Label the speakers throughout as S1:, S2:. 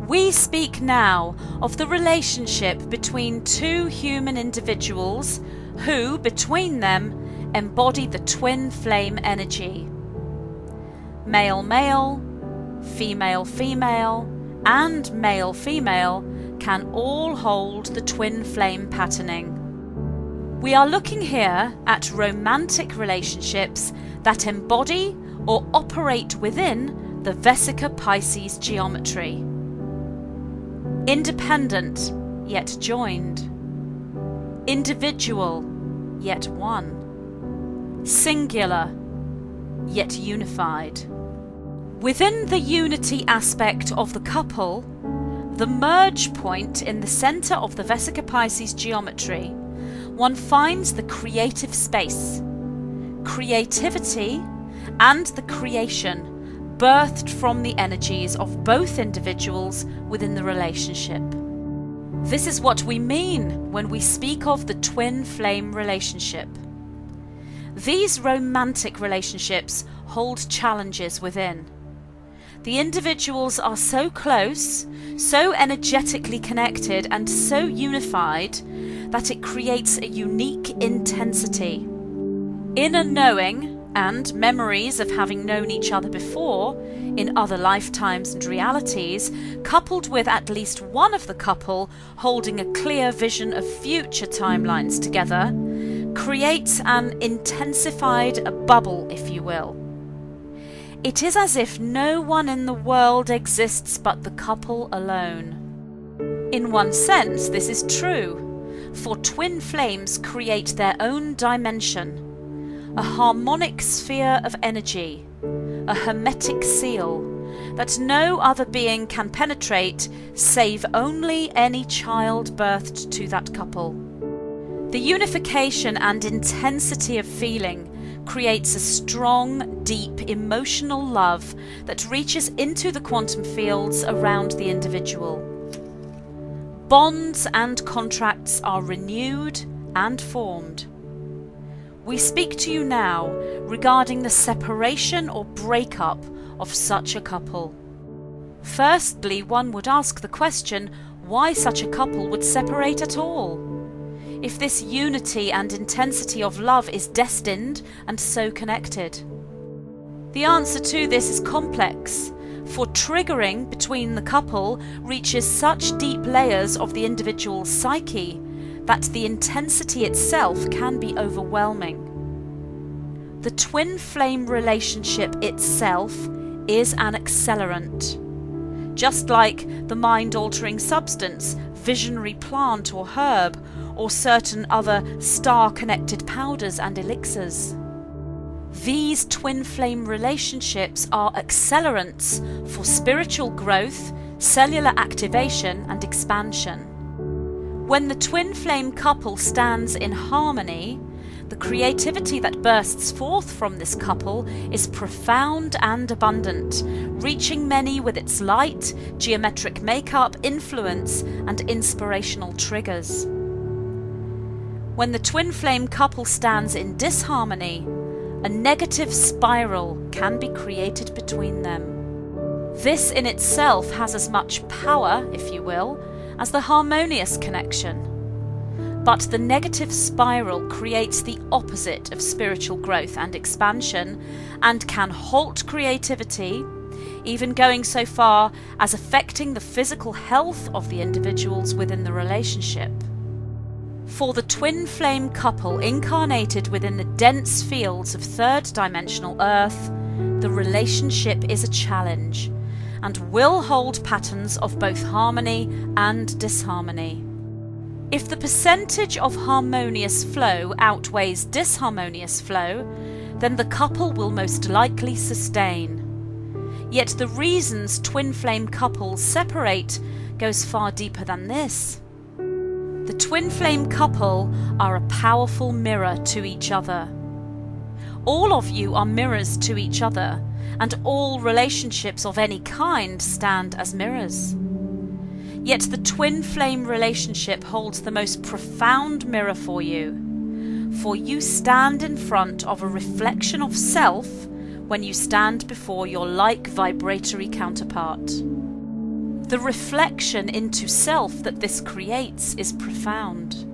S1: We speak now of the relationship between two human individuals who, between them, embody the twin flame energy. Male-male, female-female, and male-female can all hold the twin flame patterning. We are looking here at romantic relationships that embody or operate within the Vesica Pisces geometry. Independent, yet joined. Individual, yet one. Singular, yet unified. Within the unity aspect of the couple, the merge point in the center of the Vesica Pisces geometry, one finds the creative space, creativity, and the creation birthed from the energies of both individuals within the relationship. This is what we mean when we speak of the twin flame relationship. These romantic relationships hold challenges within. The individuals are so close, so energetically connected, and so unified that it creates a unique intensity. Inner knowing and memories of having known each other before, in other lifetimes and realities, coupled with at least one of the couple holding a clear vision of future timelines together, creates an intensified bubble, if you will. It is as if no one in the world exists but the couple alone. In one sense, this is true, for twin flames create their own dimension, a harmonic sphere of energy, a hermetic seal that no other being can penetrate save only any child birthed to that couple. The unification and intensity of feeling creates a strong, deep, emotional love that reaches into the quantum fields around the individual. Bonds and contracts are renewed and formed. We speak to you now regarding the separation or breakup of such a couple. Firstly, one would ask the question, why such a couple would separate at all? If this unity and intensity of love is destined and so connected? The answer to this is complex, for triggering between the couple reaches such deep layers of the individual's psyche that the intensity itself can be overwhelming. The twin flame relationship itself is an accelerant. Just like the mind-altering substance, visionary plant or herb, or certain other star-connected powders and elixirs. These twin flame relationships are accelerants for spiritual growth, cellular activation and expansion. When the twin flame couple stands in harmony, the creativity that bursts forth from this couple is profound and abundant, reaching many with its light, geometric makeup, influence, and inspirational triggers. When the twin flame couple stands in disharmony, a negative spiral can be created between them. This in itself has as much power, if you will, as the harmonious connection. But the negative spiral creates the opposite of spiritual growth and expansion and can halt creativity, even going so far as affecting the physical health of the individuals within the relationship. For the twin flame couple incarnated within the dense fields of third-dimensional Earth, the relationship is a challenge and will hold patterns of both harmony and disharmony. If the percentage of harmonious flow outweighs disharmonious flow, then the couple will most likely sustain. Yet the reasons twin flame couples separate goes far deeper than this. The twin flame couple are a powerful mirror to each other. All of you are mirrors to each other, and all relationships of any kind stand as mirrors. Yet the twin flame relationship holds the most profound mirror for you stand in front of a reflection of self when you stand before your like vibratory counterpart. The reflection into self that this creates is profound.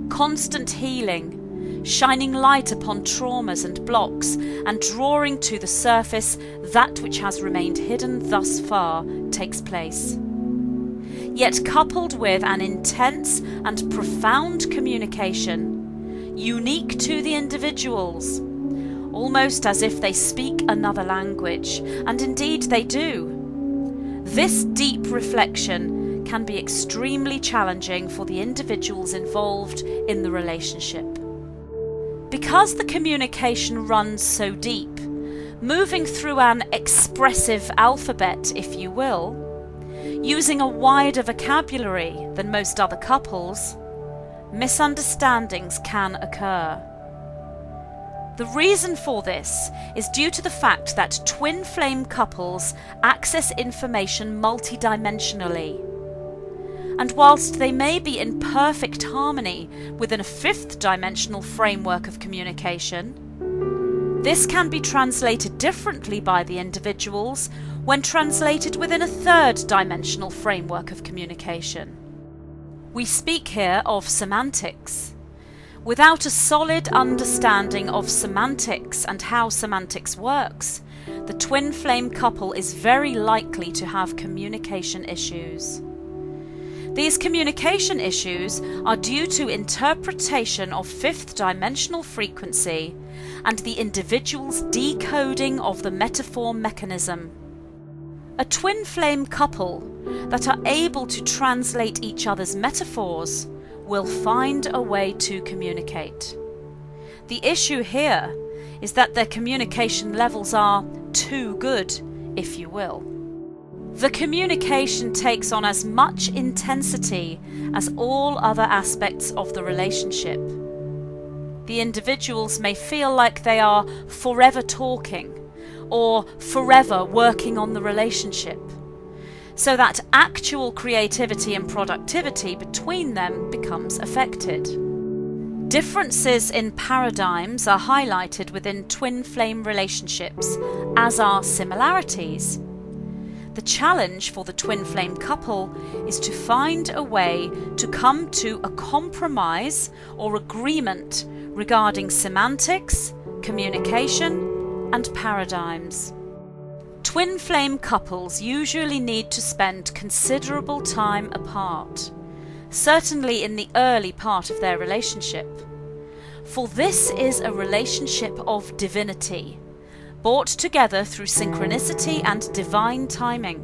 S1: Constant healing, shining light upon traumas and blocks, and drawing to the surface that which has remained hidden thus far takes place. Yet coupled with an intense and profound communication, unique to the individuals, almost as if they speak another language, and indeed they do. This deep reflection can be extremely challenging for the individuals involved in the relationship. Because the communication runs so deep, moving through an expressive alphabet, if you will, using a wider vocabulary than most other couples, misunderstandings can occur. The reason for this is due to the fact that twin flame couples access information multidimensionally. And whilst they may be in perfect harmony within a fifth dimensional framework of communication, this can be translated differently by the individuals when translated within a third dimensional framework of communication. We speak here of semantics. Without a solid understanding of semantics and how semantics works, the twin flame couple is very likely to have communication issues. These communication issues are due to interpretation of fifth dimensional frequency and the individual's decoding of the metaphor mechanism. A twin flame couple that are able to translate each other's metaphors will find a way to communicate. The issue here is that their communication levels are too good, if you will. The communication takes on as much intensity as all other aspects of the relationship. The individuals may feel like they are forever talking or forever working on the relationship, so that actual creativity and productivity between them becomes affected. Differences in paradigms are highlighted within twin flame relationships, as are similarities. The challenge for the twin flame couple is to find a way to come to a compromise or agreement regarding semantics, communication, and paradigms. Twin flame couples usually need to spend considerable time apart, certainly in the early part of their relationship. For this is a relationship of divinity, brought together through synchronicity and divine timing.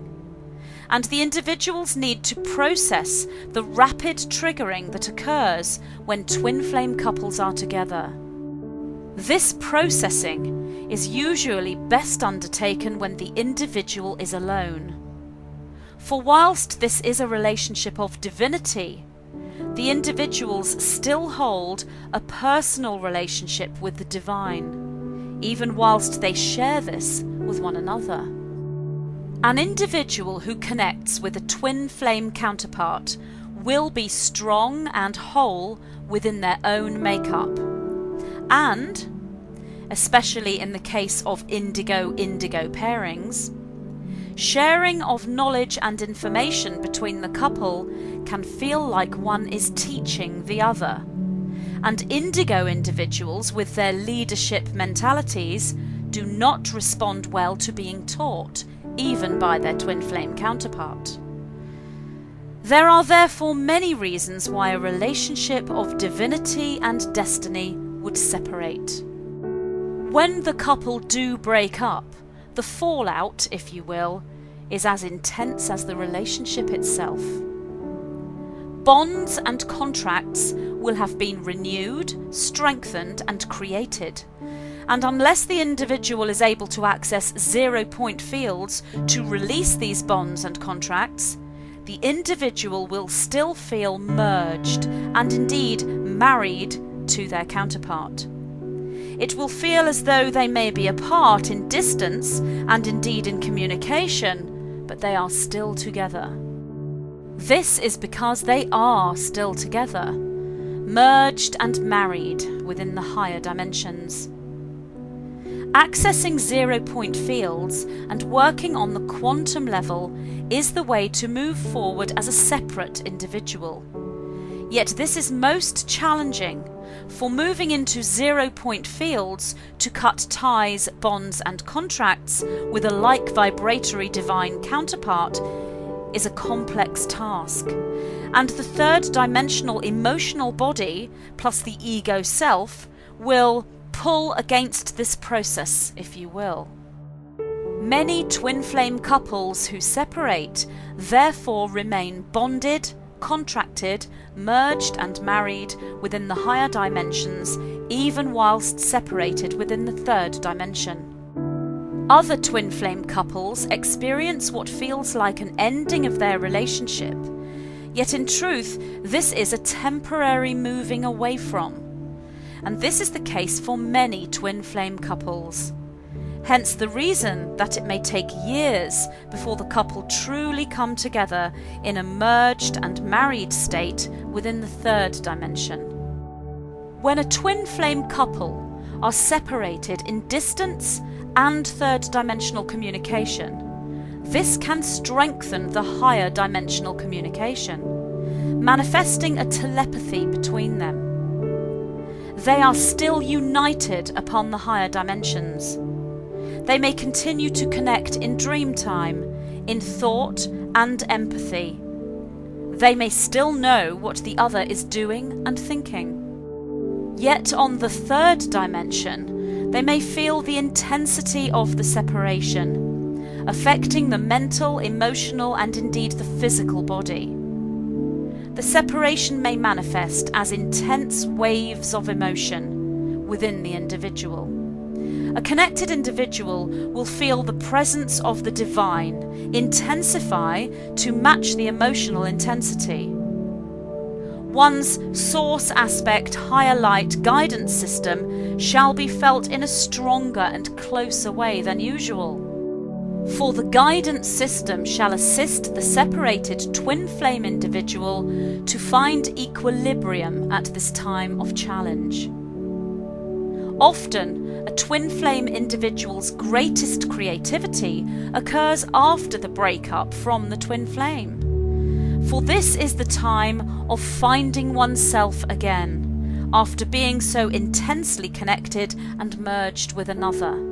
S1: And the individuals need to process the rapid triggering that occurs when twin flame couples are together. This processing is usually best undertaken when the individual is alone. For whilst this is a relationship of divinity, the individuals still hold a personal relationship with the divine, even whilst they share this with one another. An individual who connects with a twin flame counterpart will be strong and whole within their own makeup. And, especially in the case of indigo-indigo pairings, sharing of knowledge and information between the couple can feel like one is teaching the other. And indigo individuals with their leadership mentalities do not respond well to being taught, even by their twin flame counterpart. There are therefore many reasons why a relationship of divinity and destiny would separate. When the couple do break up, the fallout, if you will, is as intense as the relationship itself. Bonds and contracts will have been renewed, strengthened, and created. And unless the individual is able to access 0 point fields to release these bonds and contracts, the individual will still feel merged and indeed married to their counterpart. It will feel as though they may be apart in distance and indeed in communication, but they are still together. This is because they are still together, merged and married within the higher dimensions. Accessing zero-point fields and working on the quantum level is the way to move forward as a separate individual. Yet this is most challenging, for moving into zero-point fields to cut ties, bonds and contracts with a like vibratory divine counterpart is a complex task, and the third-dimensional emotional body plus the ego self will pull against this process, if you will. Many twin flame couples who separate therefore remain bonded, contracted, merged and married within the higher dimensions, even whilst separated within the third dimension. Other twin flame couples experience what feels like an ending of their relationship, yet in truth this is a temporary moving away from. And this is the case for many twin flame couples. Hence the reason that it may take years before the couple truly come together in a merged and married state within the third dimension. When a twin flame couple are separated in distance and third dimensional communication, this can strengthen the higher dimensional communication, manifesting a telepathy between them. They are still united upon the higher dimensions. They may continue to connect in dream time, in thought and empathy. They may still know what the other is doing and thinking. Yet on the third dimension, they may feel the intensity of the separation, affecting the mental, emotional and indeed the physical body. The separation may manifest as intense waves of emotion within the individual. A connected individual will feel the presence of the divine intensify to match the emotional intensity. One's source aspect higher light guidance system shall be felt in a stronger and closer way than usual. For the guidance system shall assist the separated twin flame individual to find equilibrium at this time of challenge. Often, a twin flame individual's greatest creativity occurs after the breakup from the twin flame. For this is the time of finding oneself again, after being so intensely connected and merged with another.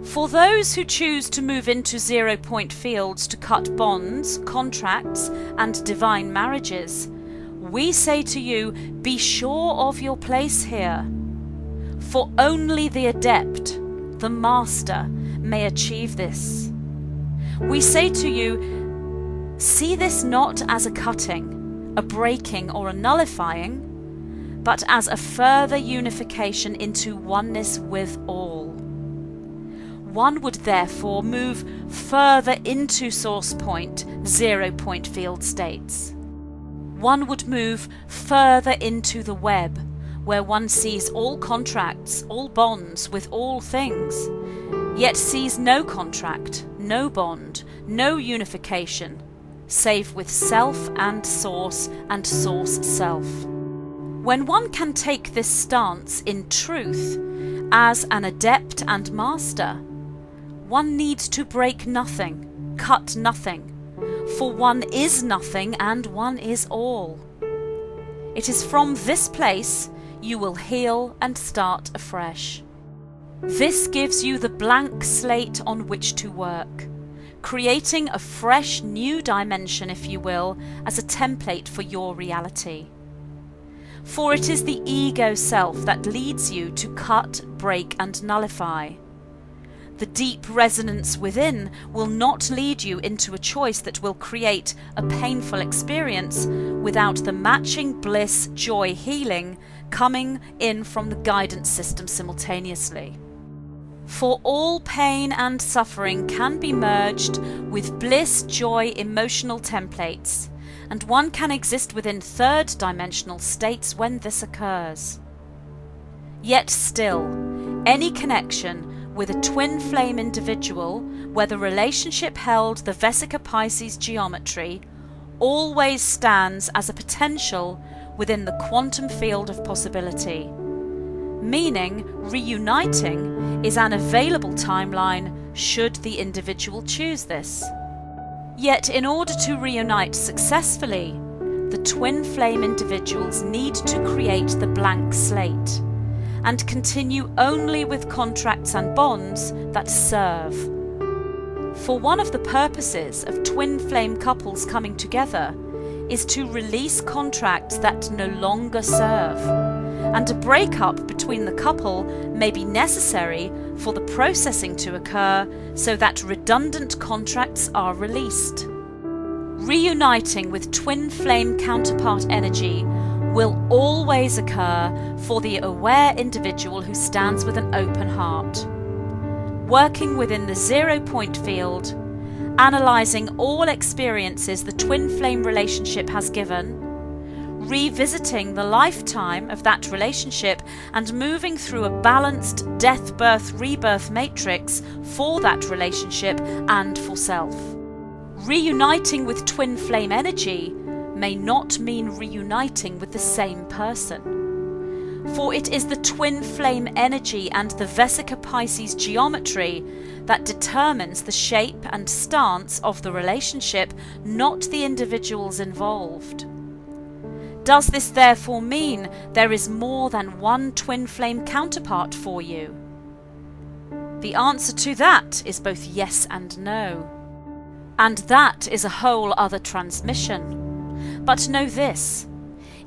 S1: For those who choose to move into zero-point fields to cut bonds, contracts, and divine marriages, we say to you, be sure of your place here. For only the adept, the master, may achieve this. We say to you, see this not as a cutting, a breaking or a nullifying, but as a further unification into oneness with all. One would therefore move further into source point, zero-point field states. One would move further into the web, where one sees all contracts, all bonds with all things, yet sees no contract, no bond, no unification, save with self and source self. When one can take this stance in truth, as an adept and master, one needs to break nothing, cut nothing, for one is nothing and one is all. It is from this place you will heal and start afresh. This gives you the blank slate on which to work, creating a fresh new dimension, if you will, as a template for your reality. For it is the ego self that leads you to cut, break and nullify. The deep resonance within will not lead you into a choice that will create a painful experience without the matching bliss, joy, healing coming in from the guidance system simultaneously. For all pain and suffering can be merged with bliss, joy, emotional templates, and one can exist within third dimensional states when this occurs. Yet still, any connection with a twin flame individual, where the relationship held the Vesica Pisces geometry, always stands as a potential within the quantum field of possibility, meaning reuniting is an available timeline should the individual choose this. Yet in order to reunite successfully, the twin flame individuals need to create the blank slate and continue only with contracts and bonds that serve. For one of the purposes of twin flame couples coming together is to release contracts that no longer serve, and a breakup between the couple may be necessary for the processing to occur so that redundant contracts are released. Reuniting with twin flame counterpart energy will always occur for the aware individual who stands with an open heart. Working within the 0 point field, analysing all experiences the twin flame relationship has given, revisiting the lifetime of that relationship and moving through a balanced death, birth, rebirth matrix for that relationship and for self. Reuniting with twin flame energy may not mean reuniting with the same person, for it is the twin flame energy and the Vesica Pisces geometry that determines the shape and stance of the relationship, not the individuals involved. Does this therefore mean there is more than one twin flame counterpart for you? The answer to that is both yes and no. And that is a whole other transmission. But know this: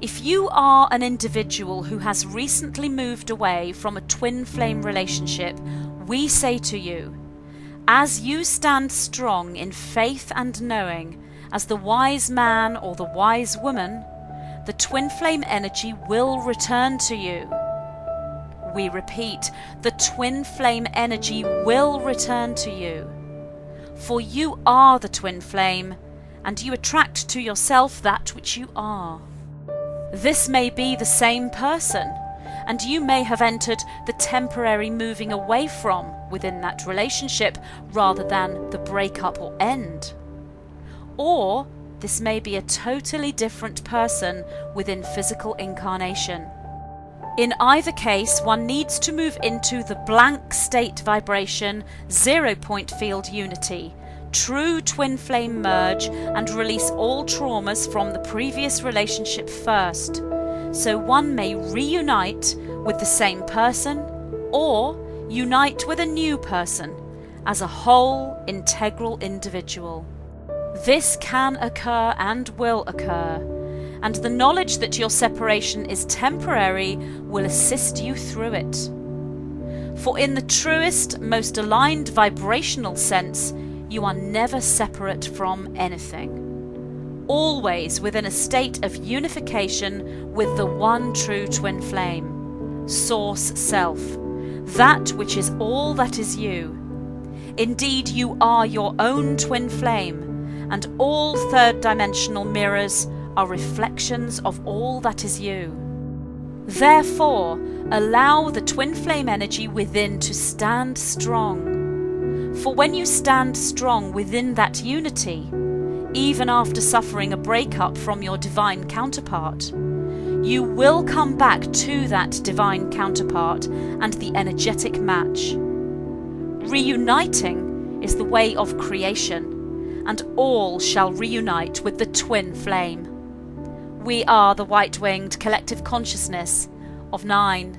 S1: if you are an individual who has recently moved away from a twin flame relationship, we say to you, as you stand strong in faith and knowing, as the wise man or the wise woman, the twin flame energy will return to you. We repeat, the twin flame energy will return to you. For you are the twin flame, and you attract to yourself that which you are. This may be the same person, and you may have entered the temporary moving away from within that relationship rather than the breakup or end. Or this may be a totally different person within physical incarnation. In either case, one needs to move into the blank state vibration, 0 point field unity, true twin flame merge, and release all traumas from the previous relationship first, so one may reunite with the same person or unite with a new person as a whole integral individual. This can occur and will occur, and the knowledge that your separation is temporary will assist you through it. For in the truest, most aligned vibrational sense, you are never separate from anything, always within a state of unification with the one true twin flame, Source Self, that which is all that is you. Indeed, you are your own twin flame, and all third-dimensional mirrors are reflections of all that is you. Therefore, allow the twin flame energy within to stand strong. For when you stand strong within that unity, even after suffering a breakup from your divine counterpart, you will come back to that divine counterpart and the energetic match. Reuniting is the way of creation, and all shall reunite with the twin flame. We are the white-winged collective consciousness of 9.